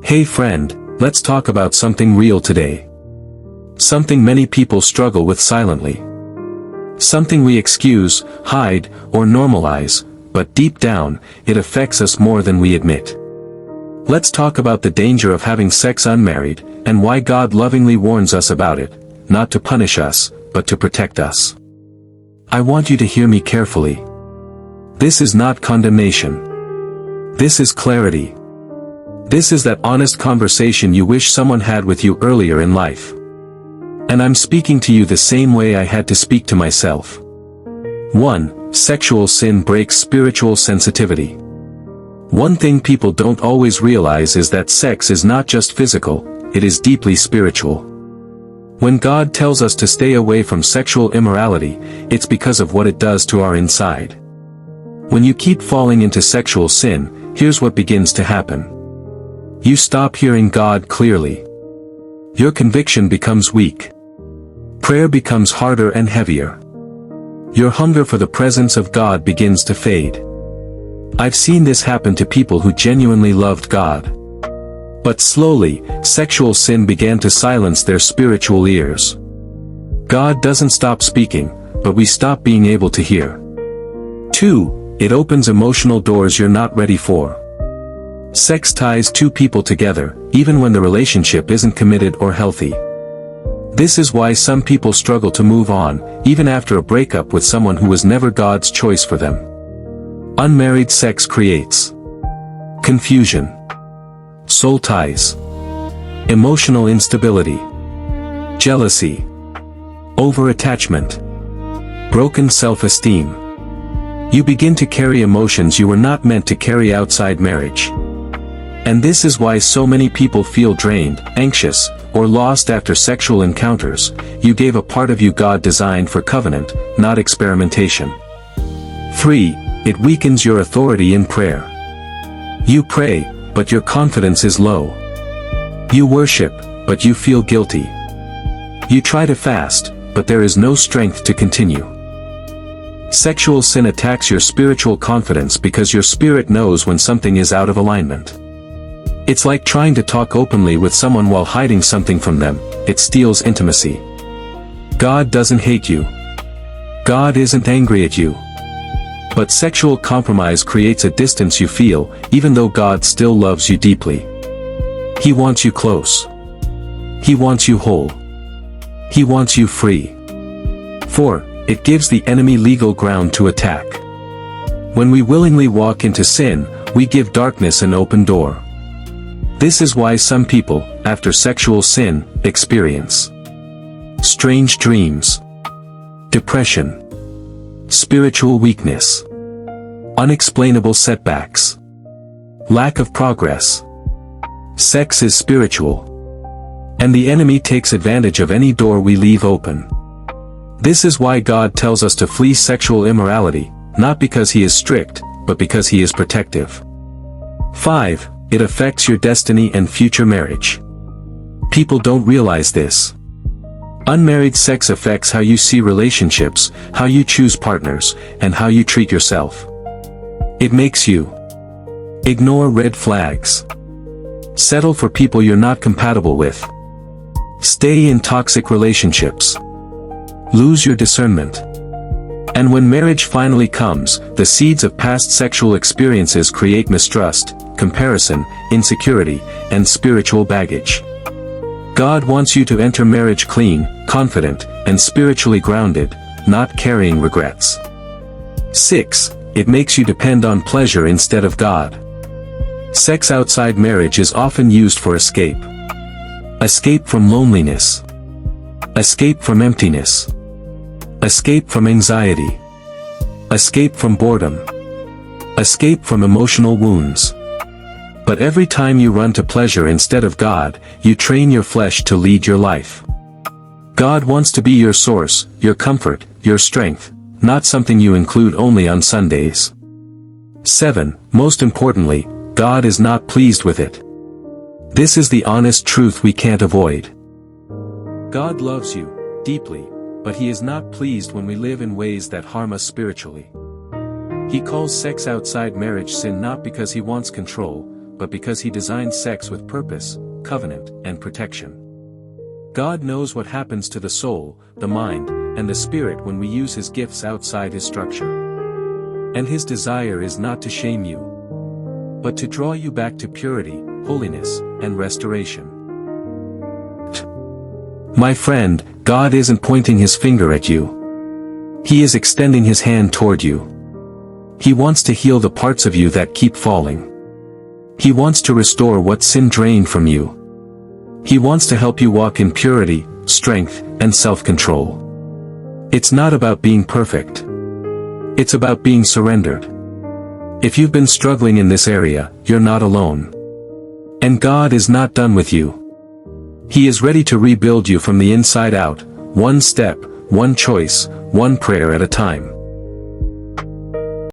Hey friend, let's talk about something real today. Something many people struggle with silently. Something we excuse, hide, or normalize, but deep down, it affects us more than we admit. Let's talk about the danger of having sex unmarried, and why God lovingly warns us about it, not to punish us, but to protect us. I want you to hear me carefully. This is not condemnation. This is clarity. This is that honest conversation you wish someone had with you earlier in life. And I'm speaking to you the same way I had to speak to myself. 1. Sexual sin breaks spiritual sensitivity. One thing people don't always realize is that sex is not just physical, it is deeply spiritual. When God tells us to stay away from sexual immorality, it's because of what it does to our inside. When you keep falling into sexual sin, here's what begins to happen. You stop hearing God clearly. Your conviction becomes weak. Prayer becomes harder and heavier. Your hunger for the presence of God begins to fade. I've seen this happen to people who genuinely loved God. But slowly, sexual sin began to silence their spiritual ears. God doesn't stop speaking, but we stop being able to hear. 2. It opens emotional doors you're not ready for. Sex ties two people together, even when the relationship isn't committed or healthy. This is why some people struggle to move on, even after a breakup with someone who was never God's choice for them. Unmarried sex creates confusion, soul ties, emotional instability, jealousy, over-attachment, broken self-esteem. You begin to carry emotions you were not meant to carry outside marriage. And this is why so many people feel drained, anxious, or lost after sexual encounters. You gave a part of you God designed for covenant, not experimentation. 3. It weakens your authority in prayer. You pray, but your confidence is low. You worship, but you feel guilty. You try to fast, but there is no strength to continue. Sexual sin attacks your spiritual confidence because your spirit knows when something is out of alignment. It's like trying to talk openly with someone while hiding something from them. It steals intimacy. God doesn't hate you. God isn't angry at you. But sexual compromise creates a distance you feel, even though God still loves you deeply. He wants you close. He wants you whole. He wants you free. 4. It gives the enemy legal ground to attack. When we willingly walk into sin, we give darkness an open door. This is why some people, after sexual sin, experience strange dreams, depression, spiritual weakness, unexplainable setbacks, lack of progress. Sex is spiritual. And the enemy takes advantage of any door we leave open. This is why God tells us to flee sexual immorality, not because He is strict, but because He is protective. 5. It affects your destiny and future marriage. People don't realize this. Unmarried sex affects how you see relationships, how you choose partners, and how you treat yourself. It makes you ignore red flags, settle for people you're not compatible with, stay in toxic relationships, lose your discernment. And when marriage finally comes, the seeds of past sexual experiences create mistrust, comparison, insecurity, and spiritual baggage. God wants you to enter marriage clean, confident, and spiritually grounded, not carrying regrets. 6. It makes you depend on pleasure instead of God. Sex outside marriage is often used for escape. Escape from loneliness. Escape from emptiness. Escape from anxiety. Escape from boredom. Escape from emotional wounds. But every time you run to pleasure instead of God, you train your flesh to lead your life. God wants to be your source, your comfort, your strength, not something you include only on Sundays. 7. Most importantly, God is not pleased with it. This is the honest truth we can't avoid. God loves you deeply, but He is not pleased when we live in ways that harm us spiritually. He calls sex outside marriage sin not because He wants control, but because He designed sex with purpose, covenant, and protection. God knows what happens to the soul, the mind, and the spirit when we use His gifts outside His structure. And His desire is not to shame you, but to draw you back to purity, holiness, and restoration. My friend, God isn't pointing His finger at you. He is extending His hand toward you. He wants to heal the parts of you that keep falling. He wants to restore what sin drained from you. He wants to help you walk in purity, strength, and self-control. It's not about being perfect. It's about being surrendered. If you've been struggling in this area, you're not alone. And God is not done with you. He is ready to rebuild you from the inside out, one step, one choice, one prayer at a time.